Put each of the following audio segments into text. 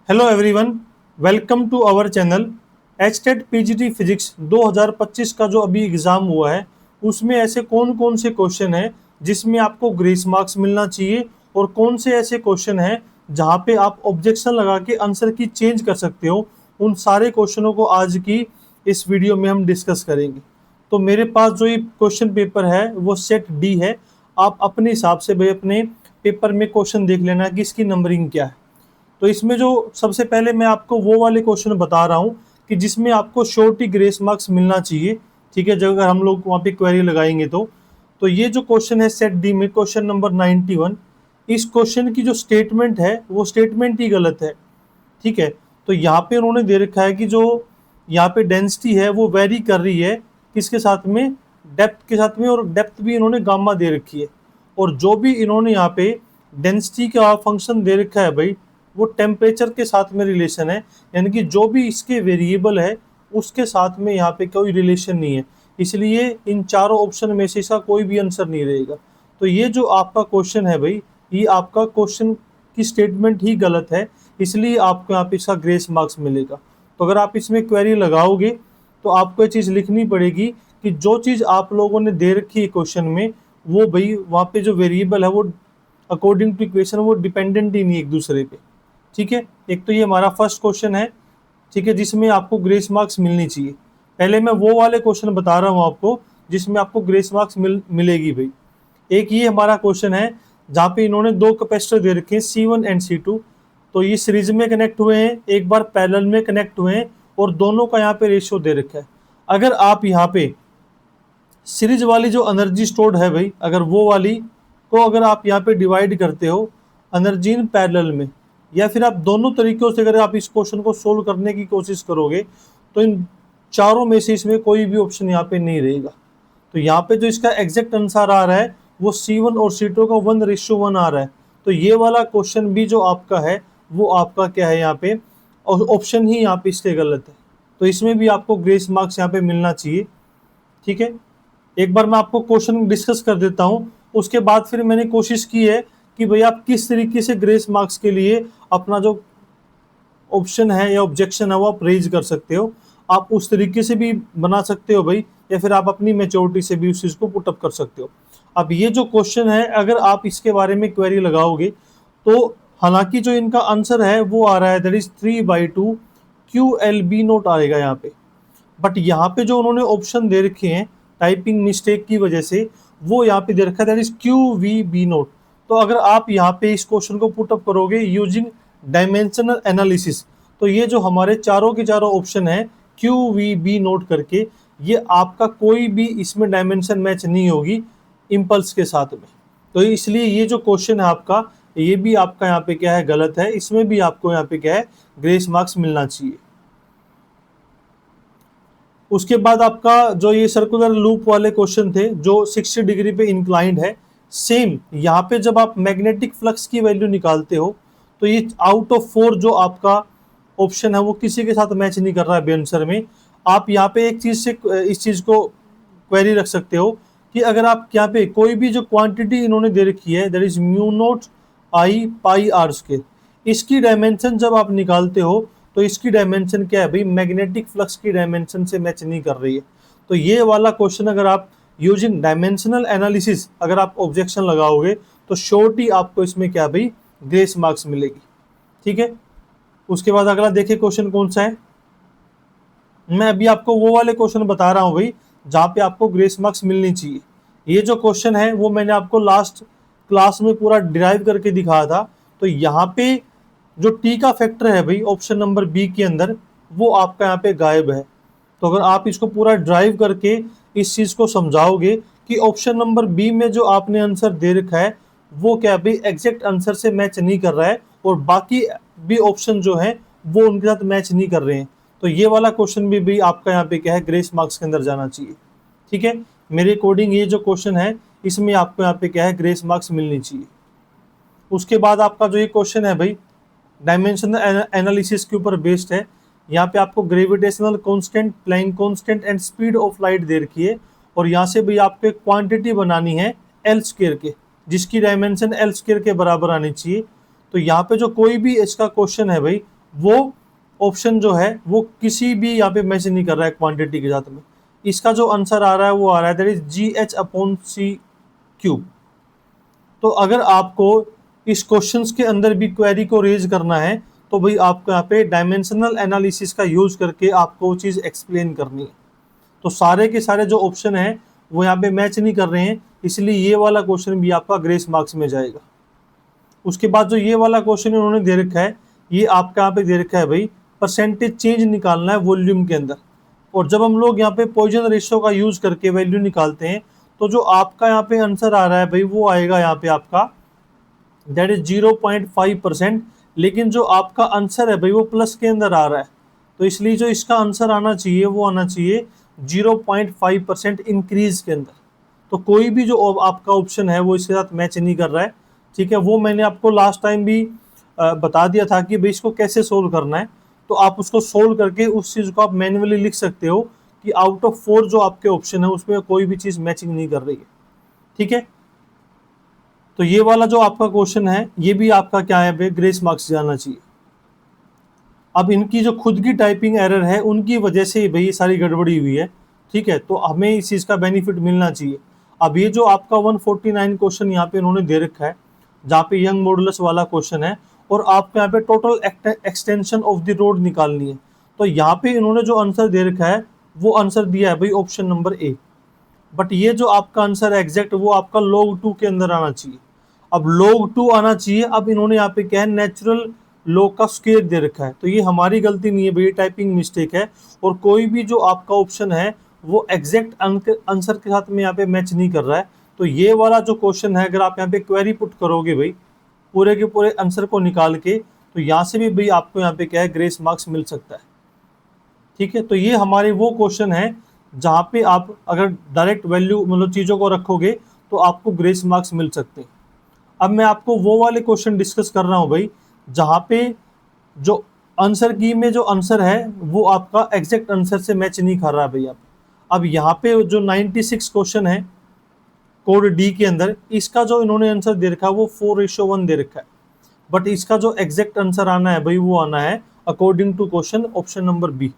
Hello everyone, welcome to our channel. HTET PGT physics 2025 का जो अभी एग्ज़ाम हुआ है उसमें ऐसे कौन कौन से क्वेश्चन हैं जिसमें आपको ग्रेस मार्क्स मिलना चाहिए और कौन से ऐसे क्वेश्चन हैं जहां पे आप ऑब्जेक्शन लगा के आंसर की चेंज कर सकते हो। उन सारे क्वेश्चनों को आज की इस वीडियो में हम डिस्कस करेंगे। तो मेरे पास जो ये क्वेश्चन पेपर है वो सेट डी है। आप अपने हिसाब से भाई अपने पेपर में क्वेश्चन देख लेना कि इसकी नंबरिंग क्या है। तो इसमें जो सबसे पहले मैं आपको वो वाले क्वेश्चन बता रहा हूँ कि जिसमें आपको श्योरिटी ग्रेस मार्क्स मिलना चाहिए। ठीक है, जब अगर हम लोग वहाँ पे क्वेरी लगाएंगे तो ये जो क्वेश्चन है सेट डी में क्वेश्चन नंबर 91, इस क्वेश्चन की जो स्टेटमेंट है वो स्टेटमेंट ही गलत है। ठीक है, तो यहाँ पे उन्होंने दे रखा है कि जो यहाँ पे डेंसिटी है वो वेरी कर रही है किसके साथ में, डेप्थ के साथ में, और डेप्थ भी इन्होंने गामा दे रखी है। और जो भी इन्होंने यहाँ पे डेंसिटी का फंक्शन दे रखा है भाई वो टेम्परेचर के साथ में रिलेशन है, यानी कि जो भी इसके वेरिएबल है उसके साथ में यहाँ पे कोई रिलेशन नहीं है। इसलिए इन चारों ऑप्शन में से इसका कोई भी आंसर नहीं रहेगा। तो ये जो आपका क्वेश्चन है भाई, ये आपका क्वेश्चन की स्टेटमेंट ही गलत है, इसलिए आपको यहाँ पे इसका ग्रेस मार्क्स मिलेगा। तो अगर आप इसमें क्वेरी लगाओगे तो आपको ये चीज़ लिखनी पड़ेगी कि जो चीज़ आप लोगों ने दे रखी है क्वेश्चन में वो भाई वहाँ पे जो वेरिएबल है वो अकॉर्डिंग टू इक्वेशन वो डिपेंडेंट ही नहीं एक दूसरे पे। ठीक है, एक तो ये हमारा फर्स्ट क्वेश्चन है। ठीक है, जिसमें आपको ग्रेस मार्क्स मिलनी चाहिए। पहले मैं वो वाले क्वेश्चन बता रहा हूँ आपको जिसमें आपको ग्रेस मार्क्स मिलेगी भाई। एक ये हमारा क्वेश्चन है जहाँ पे इन्होंने दो कैपेसिटर दे रखे हैं C1 एंड C2। तो ये सीरीज में कनेक्ट हुए हैं, एक बार पैरेलल में कनेक्ट हुए हैं और दोनों का यहाँ पे रेशियो दे रखा है। अगर आप यहाँ पे सीरीज वाली जो एनर्जी स्टोर्ड है भाई, अगर वो वाली को अगर आप यहाँ पे डिवाइड करते हो एनर्जी इन पैरेलल में, या फिर आप दोनों तरीक़ों से अगर आप इस क्वेश्चन को सोल्व करने की कोशिश करोगे तो इन चारों में से इसमें कोई भी ऑप्शन यहाँ पे नहीं रहेगा। तो यहाँ पे जो इसका एग्जैक्ट आंसर आ रहा है वो C1 और C2 का 1:1 आ रहा है। तो ये वाला क्वेश्चन भी जो आपका है वो आपका क्या है यहाँ पे, और ऑप्शन ही यहाँ पे इसके गलत है। तो इसमें भी आपको ग्रेस मार्क्स यहाँ पे मिलना चाहिए। ठीक है, एक बार मैं आपको क्वेश्चन डिस्कस कर देता हूँ, उसके बाद फिर मैंने कोशिश की है कि भाई आप किस तरीके से ग्रेस मार्क्स के लिए अपना जो ऑप्शन है या ऑब्जेक्शन है वो आप रेज कर सकते हो। आप उस तरीके से भी बना सकते हो भाई, या फिर आप अपनी मेच्योरिटी से भी उस चीज़ को पुटअप कर सकते हो। अब ये जो क्वेश्चन है अगर आप इसके बारे में क्वेरी लगाओगे तो हालांकि जो इनका आंसर है वो आ रहा है दैट इज 3/2 QLB0 आएगा यहाँ पे। बट यहाँ पे जो उन्होंने ऑप्शन दे रखे हैं टाइपिंग मिस्टेक की वजह से वो यहाँ पे दे रखा है दैट इज QVB0। तो अगर आप यहाँ पे इस क्वेश्चन को पुटअप करोगे यूजिंग डायमेंशनल एनालिसिस तो ये जो हमारे चारों के चारों ऑप्शन है QVB0 करके, ये आपका कोई भी इसमें डायमेंशन मैच नहीं होगी इम्पल्स के साथ में। तो इसलिए ये जो क्वेश्चन है आपका ये भी आपका यहाँ पे क्या है गलत है, इसमें भी आपको यहाँ पे क्या है ग्रेस मार्क्स मिलना चाहिए। उसके बाद आपका जो ये सर्कुलर लूप वाले क्वेश्चन थे जो 60 डिग्री पे इंक्लाइंड है, सेम यहाँ पे जब आप मैग्नेटिक फ्लक्स की वैल्यू निकालते हो तो ये आउट ऑफ 4 जो आपका ऑप्शन है वो किसी के साथ मैच नहीं कर रहा है आंसर में। आप यहाँ पे एक चीज़ से इस चीज़ को क्वेरी रख सकते हो कि अगर आप यहाँ पे कोई भी जो क्वांटिटी इन्होंने दे रखी है दैट इज μ0I πr², इसकी डायमेंशन जब आप निकालते हो तो इसकी डायमेंशन क्या है भाई, मैग्नेटिक फ्लक्स की डायमेंशन से मैच नहीं कर रही है। तो ये वाला क्वेश्चन अगर आप यूजिंग डायमेंशनल एनालिसिस अगर आप ऑब्जेक्शन लगाओगे तो श्योरिटी आपको इसमें क्या भाई ग्रेस मार्क्स मिलेगी। ठीक है, उसके बाद अगला देखिए क्वेश्चन कौन सा है। मैं अभी आपको वो वाले क्वेश्चन बता रहा हूँ भाई जहाँ पे आपको ग्रेस मार्क्स मिलनी चाहिए। ये जो क्वेश्चन है वो मैंने आपको लास्ट क्लास में पूरा डिराइव करके दिखाया था। तो यहाँ पे जो टी का फैक्टर है भाई ऑप्शन नंबर बी के अंदर वो आपका यहाँ पे गायब है। तो अगर आप इसको पूरा ड्राइव करके इस चीज़ को समझाओगे कि ऑप्शन नंबर बी में जो आपने आंसर दे रखा है वो क्या भाई एग्जैक्ट आंसर से मैच नहीं कर रहा है और बाकी भी ऑप्शन जो है वो उनके साथ मैच नहीं कर रहे हैं, तो ये वाला क्वेश्चन भी आपका यहाँ पे क्या है ग्रेस मार्क्स के अंदर जाना चाहिए। ठीक है, मेरे अकॉर्डिंग ये जो क्वेश्चन है इसमें आपको यहाँ पे क्या है ग्रेस मार्क्स मिलनी चाहिए। उसके बाद आपका जो ये क्वेश्चन है भाई डायमेंशनल एनालिसिस के ऊपर बेस्ड है। यहाँ पे आपको gravitational constant, Planck constant and speed of light दे रखी है और यहाँ से भी आपको एक क्वांटिटी बनानी है L² के जिसकी डायमेंशन L² के बराबर आनी चाहिए। तो यहाँ पे जो कोई भी इसका क्वेश्चन है भाई वो ऑप्शन जो है वो किसी भी यहाँ पे मैच नहीं कर रहा है क्वांटिटी के साथ में। इसका जो आंसर आ रहा है वो आ रहा है दैट इज GH/C³ तो अगर आपको इस क्वेश्चंस के अंदर भी क्वेरी को रेज करना है तो भाई आपको यहाँ पे डायमेंशनल एनालिसिस का यूज करके आपको वो चीज़ एक्सप्लेन करनी है। तो सारे के सारे जो ऑप्शन है वो यहाँ पे मैच नहीं कर रहे हैं, इसलिए ये वाला क्वेश्चन भी आपका ग्रेस मार्क्स में जाएगा। उसके बाद जो ये वाला क्वेश्चन इन्होंने दे रखा है, ये आपका यहाँ पे दे रखा है भाई परसेंटेज चेंज निकालना है वॉल्यूम के अंदर। और जब हम लोग यहाँ पे पॉइजन रेशियो का यूज करके वैल्यू निकालते हैं तो जो आपका यहाँ पे आंसर आ रहा है भाई वो आएगा यहाँ पे आपका दैट इज 0.5%। लेकिन जो आपका आंसर है भाई वो प्लस के अंदर आ रहा है, तो इसलिए जो इसका आंसर आना चाहिए वो आना चाहिए 0.5% इंक्रीज के अंदर। तो कोई भी जो आपका ऑप्शन है वो इसके साथ मैच नहीं कर रहा है। ठीक है, वो मैंने आपको लास्ट टाइम भी बता दिया था कि भाई इसको कैसे सोल्व करना है। तो आप उसको सोल्व करके उस चीज़ को आप मैन्युअली लिख सकते हो कि आउट ऑफ 4 जो आपके ऑप्शन है उसमें कोई भी चीज़ मैचिंग नहीं कर रही है। ठीक है, तो ये वाला जो आपका क्वेश्चन है ये भी आपका क्या है भाई ग्रेस मार्क्स जाना चाहिए। अब इनकी जो खुद की टाइपिंग एरर है उनकी वजह से भाई ये सारी गड़बड़ी हुई है। ठीक है, तो हमें इस चीज़ का बेनिफिट मिलना चाहिए। अब ये जो आपका 149 क्वेश्चन यहाँ पे इन्होंने दे रखा है जहाँ पे यंग मॉडुलस वाला क्वेश्चन है और आपको यहाँ पे total extension of the road निकालनी है, तो यहाँ पे इन्होंने जो आंसर दे रखा है वो आंसर दिया है भाई ऑप्शन नंबर ए। बट ये जो आपका आंसर है एग्जैक्ट वो आपका log 2 के अंदर आना चाहिए। अब log 2 आना चाहिए, अब इन्होंने यहाँ पे क्या है नेचुरल log का स्क्वायर दे रखा है, तो ये हमारी गलती नहीं है भाई, टाइपिंग मिस्टेक है। और कोई भी जो आपका ऑप्शन है वो एग्जैक्ट आंसर के साथ में यहाँ पे मैच नहीं कर रहा है। तो ये वाला जो क्वेश्चन है अगर आप यहाँ पे क्वेरी पुट करोगे भाई पूरे के पूरे आंसर को निकाल के, तो यहाँ से भी भाई आपको यहाँ पे क्या है ग्रेस मार्क्स मिल सकता है। ठीक है, तो ये हमारे वो क्वेश्चन है जहाँ पे आप अगर डायरेक्ट वैल्यू मतलब चीज़ों को रखोगे तो आपको ग्रेस मार्क्स मिल सकते हैं। अब मैं आपको वो वाले क्वेश्चन डिस्कस कर रहा हूँ भाई जहाँ पे जो आंसर की में जो आंसर है वो आपका एग्जैक्ट आंसर से मैच नहीं कर रहा है भैया। अब यहाँ पे जो 96 क्वेश्चन है कोड डी के अंदर, इसका जो इन्होंने आंसर दे रखा है वो 4:1 दे रखा है। बट इसका जो एग्जैक्ट आंसर आना है भाई वो आना है according to question option number B.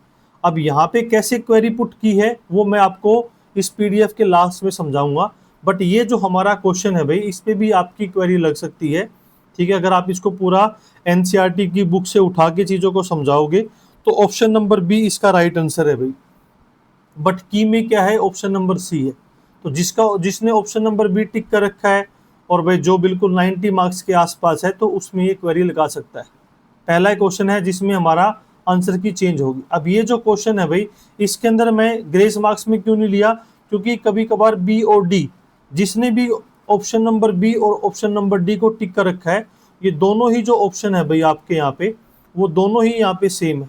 अब यहाँ पे कैसे क्वेरी पुट की है वो मैं आपको इस पीडीएफ के लास्ट में समझाऊंगा। बट ये जो हमारा क्वेश्चन है भाई इस पे भी आपकी क्वेरी लग सकती है। ठीक है, अगर आप इसको पूरा एनसीईआरटी की बुक से उठा के चीज़ों को समझाओगे तो ऑप्शन नंबर बी इसका राइट आंसर है भाई। बट की में क्या है ऑप्शन नंबर सी है, तो जिसने ऑप्शन नंबर बी टिक कर रखा है और भाई जो बिल्कुल 90 मार्क्स के आसपास है तो उसमें ये क्वेरी लगा सकता है। पहला क्वेश्चन है जिसमें हमारा आंसर की चेंज होगी। अब ये जो क्वेश्चन है भाई इसके अंदर मैं ग्रेस मार्क्स में क्यों नहीं लिया, क्योंकि कभी कभार बी और डी जिसने भी ऑप्शन नंबर बी और ऑप्शन नंबर डी को टिक कर रखा है ये दोनों ही जो ऑप्शन है भाई आपके यहाँ पे वो दोनों ही यहाँ पे सेम है।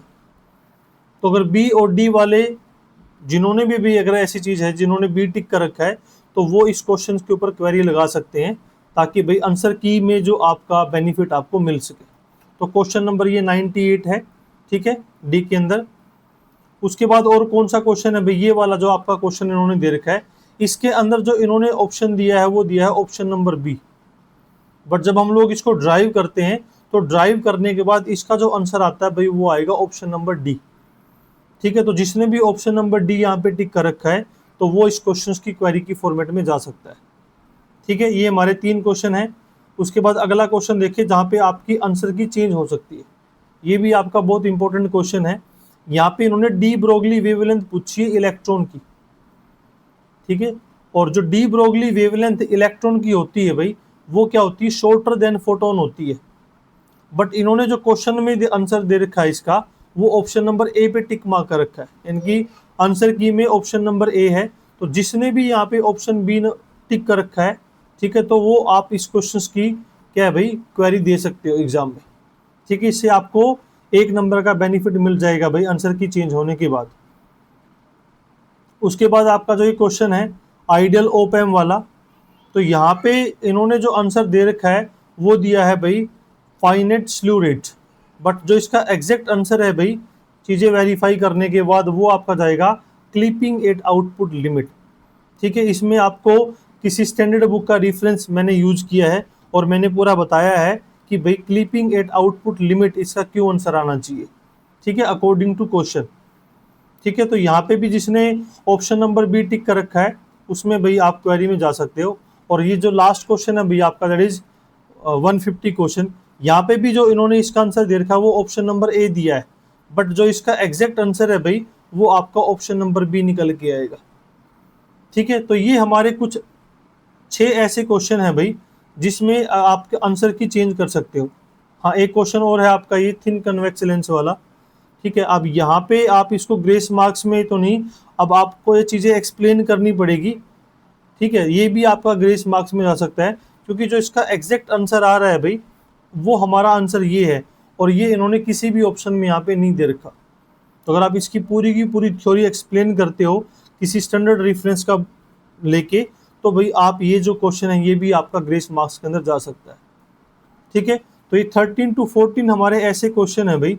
तो अगर बी और डी वाले जिन्होंने भी अगर ऐसी चीज़ है जिन्होंने बी टिक कर रखा है तो वो इस क्वेश्चन के ऊपर क्वेरी लगा सकते हैं ताकि भाई आंसर की में जो आपका बेनिफिट आपको मिल सके। तो क्वेश्चन नंबर ये 98 है। ठीक है, डी के अंदर। उसके बाद और कौन सा क्वेश्चन है भाई, ये वाला जो आपका क्वेश्चन इन्होंने दे रखा है इसके अंदर जो इन्होंने ऑप्शन दिया है वो दिया है ऑप्शन नंबर बी। बट जब हम लोग इसको ड्राइव करते हैं तो ड्राइव करने के बाद इसका जो आंसर आता है भाई वो आएगा ऑप्शन नंबर डी। ठीक है, तो जिसने भी ऑप्शन नंबर डी यहाँ पे टिक कर रखा है तो वो इस क्वेश्चन की क्वेरी की फॉर्मेट में जा सकता है। ठीक है, ये हमारे 3 क्वेश्चन हैं। उसके बाद अगला क्वेश्चन देखिए जहाँ पे आपकी आंसर की चेंज हो सकती है। ये भी आपका बहुत इंपॉर्टेंट क्वेश्चन है। यहाँ पे इन्होंने डी ब्रोगली वेवलेंथ पूछी है इलेक्ट्रॉन की। ठीक है, और जो डी ब्रोगली वेवलेंथ इलेक्ट्रॉन की होती है भाई वो क्या होती है शॉर्टर देन फोटोन होती है। बट इन्होंने जो क्वेश्चन में आंसर दे रखा है इसका वो ऑप्शन नंबर ए पे टिक मार्क कर रखा है, यानी आंसर की में ऑप्शन नंबर ए है। तो जिसने भी यहाँ पे ऑप्शन बी टिक कर रखा है ठीक है तो वो आप इस क्वेश्चन की क्या है भाई क्वेरी दे सकते हो एग्जाम में। ठीक है, इससे आपको 1 नंबर का बेनिफिट मिल जाएगा भाई आंसर की चेंज होने के बाद। उसके बाद आपका जो ये क्वेश्चन है आइडियल ओप एम वाला, तो यहाँ पे इन्होंने जो आंसर दे रखा है वो दिया है भाई फाइनेट स्लू रेट। बट जो इसका एग्जैक्ट आंसर है भाई चीज़ें वेरीफाई करने के बाद वो आपका जाएगा क्लिपिंग एट आउटपुट लिमिट। ठीक है, इसमें आपको किसी स्टैंडर्ड बुक का रेफरेंस मैंने यूज किया है और मैंने पूरा बताया है कि भाई क्लिपिंग एट आउटपुट लिमिट इसका क्यों आंसर आना चाहिए, ठीक है, अकॉर्डिंग टू क्वेश्चन। ठीक है, तो यहाँ पे भी जिसने ऑप्शन नंबर बी टिक कर रखा है उसमें भाई आप क्वेरी में जा सकते हो। और ये जो लास्ट क्वेश्चन है भाई आपका, दैट इज 150 क्वेश्चन, यहाँ पे भी जो इन्होंने इसका आंसर दे रखा है वो ऑप्शन नंबर ए दिया है, बट जो इसका एग्जैक्ट आंसर है भाई वो आपका ऑप्शन नंबर बी निकल के आएगा। ठीक है, तो ये हमारे कुछ 6 ऐसे क्वेश्चन है भाई जिसमें आपके आंसर की चेंज कर सकते हो। हाँ, एक क्वेश्चन और है आपका ये थिन कन्वेक्स लेंस वाला। ठीक है, अब यहाँ पे आप इसको ग्रेस मार्क्स में तो नहीं, अब आपको ये चीज़ें एक्सप्लेन करनी पड़ेगी। ठीक है, ये भी आपका ग्रेस मार्क्स में जा सकता है, क्योंकि जो इसका एग्जैक्ट आंसर आ रहा है भाई वो हमारा आंसर ये है, और ये इन्होंने किसी भी ऑप्शन में यहाँ पे नहीं दे रखा। तो अगर आप इसकी पूरी की पूरी थ्योरी एक्सप्लेन करते हो किसी स्टैंडर्ड रेफरेंस का लेके, तो भाई आप ये जो क्वेश्चन है ये भी आपका ग्रेस मार्क्स के अंदर जा सकता है। ठीक है, तो ये 13 to 14 हमारे ऐसे क्वेश्चन है भाई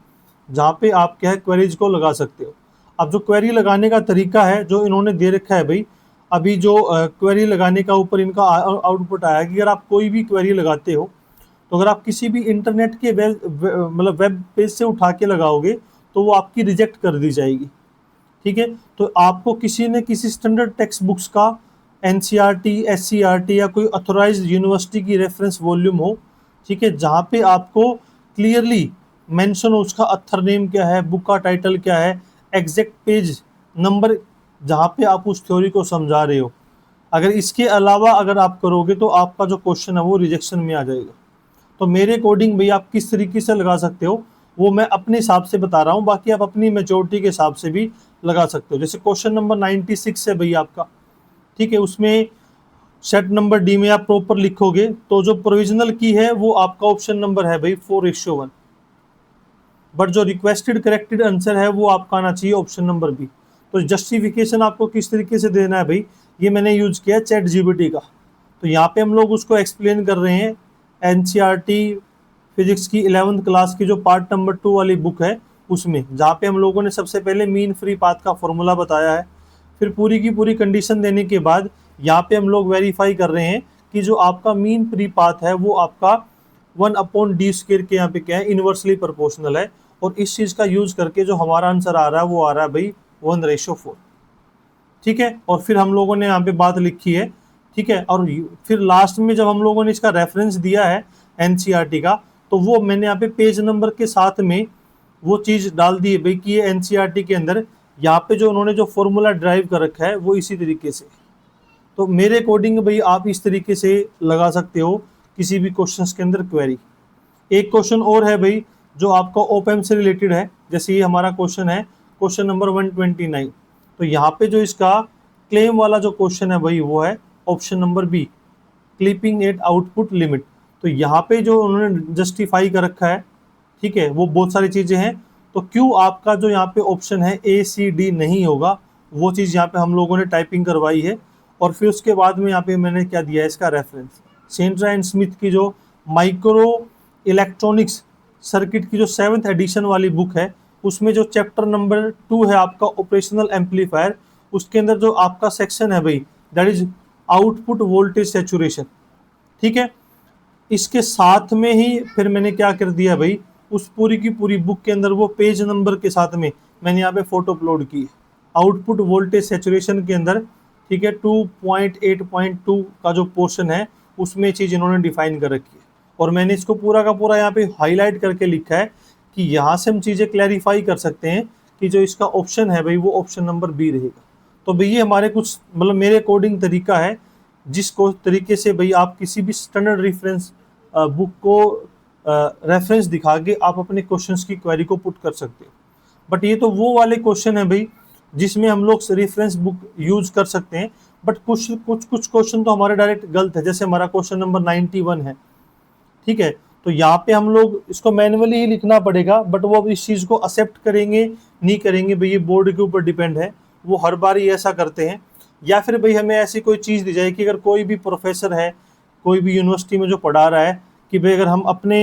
जहाँ पे आप क्या है क्वेरीज को लगा सकते हो। अब जो क्वेरी लगाने का तरीका है जो इन्होंने दे रखा है भाई, अभी जो क्वेरी लगाने का ऊपर इनका आउटपुट आया कि अगर आप कोई भी क्वेरी लगाते हो, तो अगर आप किसी भी इंटरनेट के मतलब वेब पेज से उठा के लगाओगे तो वो आपकी रिजेक्ट कर दी जाएगी। ठीक है, तो आपको किसी न किसी स्टैंडर्ड टेक्स्ट बुक्स का NCERT, SCERT या कोई अथोराइज्ड यूनिवर्सिटी की रेफरेंस वॉल्यूम हो, ठीक है, जहाँ पे आपको क्लियरली मेंशन हो उसका अथर नेम क्या है, बुक का टाइटल क्या है, एग्जैक्ट पेज नंबर जहाँ पे आप उस थ्योरी को समझा रहे हो। अगर इसके अलावा अगर आप करोगे तो आपका जो क्वेश्चन है वो रिजेक्शन में आ जाएगा। तो मेरे अकॉर्डिंग भाई आप किस तरीके से लगा सकते हो वो मैं अपने हिसाब से बता रहा हूँ, बाकी आप अपनी मेच्योरिटी के हिसाब से भी लगा सकते हो। जैसे क्वेश्चन नंबर 96 है भाई आपका, ठीक है, उसमें सेट नंबर डी में आप प्रॉपर लिखोगे तो जो प्रोविजनल की है वो आपका ऑप्शन नंबर है भाई 4:1, बट जो रिक्वेस्टेड करेक्टेड आंसर है वो आपका आना चाहिए ऑप्शन नंबर बी। तो जस्टिफिकेशन आपको किस तरीके से देना है भाई, ये मैंने यूज किया चैट जीपीटी का। तो यहाँ पे हम लोग उसको एक्सप्लेन कर रहे हैं NCERT फिजिक्स की 11th क्लास की जो पार्ट नंबर 2 वाली बुक है उसमें, जहाँ पे हम लोगों ने सबसे पहले मीन फ्री पाथ का फॉर्मूला बताया है, फिर पूरी की पूरी कंडीशन देने के बाद यहाँ पे हम लोग वेरीफाई कर रहे हैं कि जो आपका मीन फ्री पाथ है वो आपका 1/d² के यहाँ पे क्या है इन्वर्सली प्रोपोर्शनल है, और इस चीज़ का यूज करके जो हमारा आंसर आ रहा है वो आ रहा है भाई 1:4। ठीक है, और फिर हम लोगों ने यहाँ पे बात लिखी है। ठीक है, और फिर लास्ट में जब हम लोगों ने इसका रेफरेंस दिया है NCERT का, तो वो मैंने यहाँ पे पेज नंबर के साथ में वो चीज़ डाल दी है भाई कि ये NCERT के अंदर यहाँ पे जो उन्होंने जो फॉर्मूला ड्राइव कर रखा है वो इसी तरीके से। तो मेरे अकॉर्डिंग भाई आप इस तरीके से लगा सकते हो किसी भी क्वेश्चंस के अंदर क्वेरी। एक क्वेश्चन और है भाई जो आपका ओपन से रिलेटेड है, जैसे ये हमारा क्वेश्चन है क्वेश्चन नंबर 129। तो यहाँ पे जो इसका क्लेम वाला जो क्वेश्चन है भाई वो है option number B, clipping at output limit. तो यहाँ पे जो उन्होंने जस्टिफाई कर रखा है, ठीक है, वो बहुत सारी चीज़ें हैं। तो क्यों आपका जो यहाँ पे ऑप्शन है ACD नहीं होगा, वो चीज़ यहाँ पे हम लोगों ने टाइपिंग करवाई है। और फिर उसके बाद में यहाँ पे मैंने क्या दिया है इसका रेफरेंस, सेंट्रा एंड स्मिथ की जो माइक्रो इलेक्ट्रॉनिक्स सर्किट की जो 7th एडिशन वाली बुक है उसमें जो चैप्टर नंबर 2 है आपका ऑपरेशनल एम्पलीफायर, उसके अंदर जो आपका सेक्शन है भाई that is output voltage saturation. ठीक है, इसके साथ में ही फिर मैंने क्या कर दिया भाई उस पूरी की पूरी बुक के अंदर वो पेज नंबर के साथ में मैंने यहाँ पे फोटो अपलोड की है आउटपुट वोल्टेज सैचुरेशन के अंदर। ठीक है, 2.8.2 का जो पोर्शन है उसमें चीज़ इन्होंने डिफाइन कर रखी है, और मैंने इसको पूरा का पूरा यहाँ पे हाईलाइट करके लिखा है कि यहाँ से हम चीज़ें क्लैरिफाई कर सकते हैं कि जो इसका ऑप्शन है भाई वो ऑप्शन नंबर बी रहेगा। तो भाई ये हमारे कुछ मतलब मेरे अकॉर्डिंग तरीका है जिसको तरीके से भाई आप किसी भी स्टैंडर्ड रेफरेंस बुक को रेफरेंस दिखा के आप अपने क्वेश्चंस की क्वेरी को पुट कर सकते हो। बट ये तो वो वाले क्वेश्चन है भाई जिसमें हम लोग रेफरेंस बुक यूज कर सकते हैं, बट कुछ क्वेश्चन तो हमारे डायरेक्ट गलत है, जैसे हमारा क्वेश्चन नंबर 91 है। ठीक है, तो यहाँ पे हम लोग इसको मैनुअली ही लिखना पड़ेगा, बट वो अब इस चीज़ को एक्सेप्ट करेंगे नहीं करेंगे भाई ये बोर्ड के ऊपर डिपेंड है, वो हर बार ही ऐसा करते हैं। या फिर भाई हमें ऐसी कोई चीज़ दी जाए कि अगर कोई भी प्रोफेसर है कोई भी यूनिवर्सिटी में जो पढ़ा रहा है कि भाई अगर हम अपने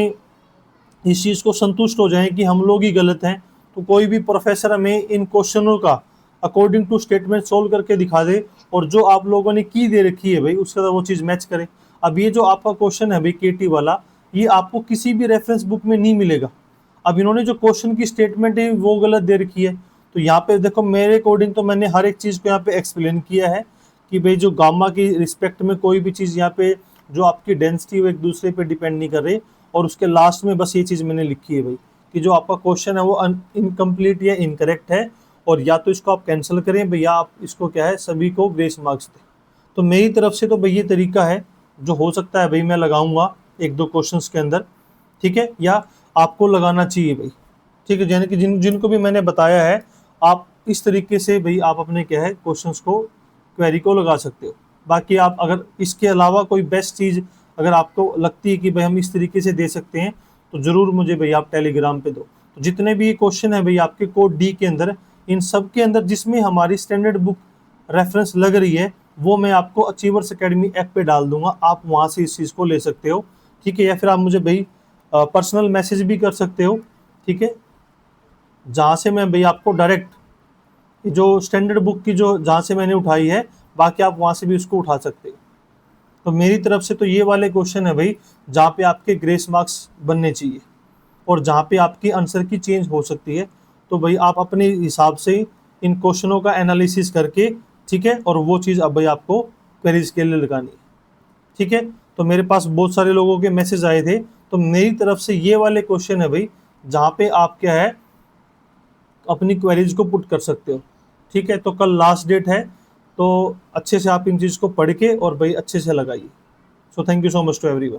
इस चीज़ को संतुष्ट हो जाएं कि हम लोग ही गलत हैं, तो कोई भी प्रोफेसर हमें इन क्वेश्चनों का अकॉर्डिंग टू स्टेटमेंट सोल्व करके दिखा दे, और जो आप लोगों ने की दे रखी है भाई उसके साथ वो चीज़ मैच करे। अब ये जो आपका क्वेश्चन है भाई KT वाला, ये आपको किसी भी रेफरेंस बुक में नहीं मिलेगा। अब इन्होंने जो क्वेश्चन की स्टेटमेंट है वो गलत दे रखी है। तो यहाँ पे देखो मेरे अकॉर्डिंग तो मैंने हर एक चीज़ को यहाँ पे एक्सप्लेन किया है कि भाई जो गामा की रिस्पेक्ट में कोई भी चीज़ यहाँ पे जो आपकी डेंसिटी वो एक दूसरे पे डिपेंड नहीं कर रही। और उसके लास्ट में बस ये चीज़ मैंने लिखी है भाई कि जो आपका क्वेश्चन है वो इनकम्प्लीट या इनकरेक्ट है, और या तो इसको आप कैंसिल करें भैया, आप इसको क्या है सभी को ग्रेस मार्क्स दें। तो मेरी तरफ से तो भाई ये तरीका है जो हो सकता है भाई मैं लगाऊंगा एक दो क्वेश्चंस के अंदर, ठीक है, या आपको लगाना चाहिए भाई, ठीक है। यानी कि जिनको भी मैंने बताया है आप इस तरीके से भाई आप अपने क्या है क्वेश्चंस को क्वेरी को लगा सकते हो। बाकी आप अगर इसके अलावा कोई बेस्ट चीज़ अगर आपको लगती है कि भाई हम इस तरीके से दे सकते हैं तो ज़रूर मुझे भाई आप टेलीग्राम पे दो। तो जितने भी क्वेश्चन है भाई आपके कोड डी के अंदर, इन सब के अंदर जिसमें हमारी स्टैंडर्ड बुक रेफरेंस लग रही है वो मैं आपको अचीवर्स एकेडमी ऐप पे डाल दूंगा, आप वहाँ से इस चीज़ को ले सकते हो, ठीक है। या फिर आप मुझे भाई पर्सनल मैसेज भी कर सकते हो, ठीक है, जहाँ से मैं भाई आपको डायरेक्ट जो स्टैंडर्ड बुक की जो जहाँ से मैंने उठाई है, बाकी आप वहाँ से भी उसको उठा सकते हो। तो मेरी तरफ से तो ये वाले क्वेश्चन है भाई जहाँ पे आपके ग्रेस मार्क्स बनने चाहिए और जहाँ पे आपकी आंसर की चेंज हो सकती है। तो भाई आप अपने हिसाब से इन क्वेश्चनों का एनालिसिस करके, ठीक है, और वो चीज़ अब भाई आपको क्वेरीज के लिए लगानी है, ठीक है। तो मेरे पास बहुत सारे लोगों के मैसेज आए थे, तो मेरी तरफ से ये वाले क्वेश्चन है भाई जहाँ पे आप क्या है अपनी क्वेरीज को पुट कर सकते हो, ठीक है। तो कल लास्ट डेट है, तो अच्छे से आप इन चीज़ को पढ़ के और भाई अच्छे से लगाइए। So thank you so much to everyone.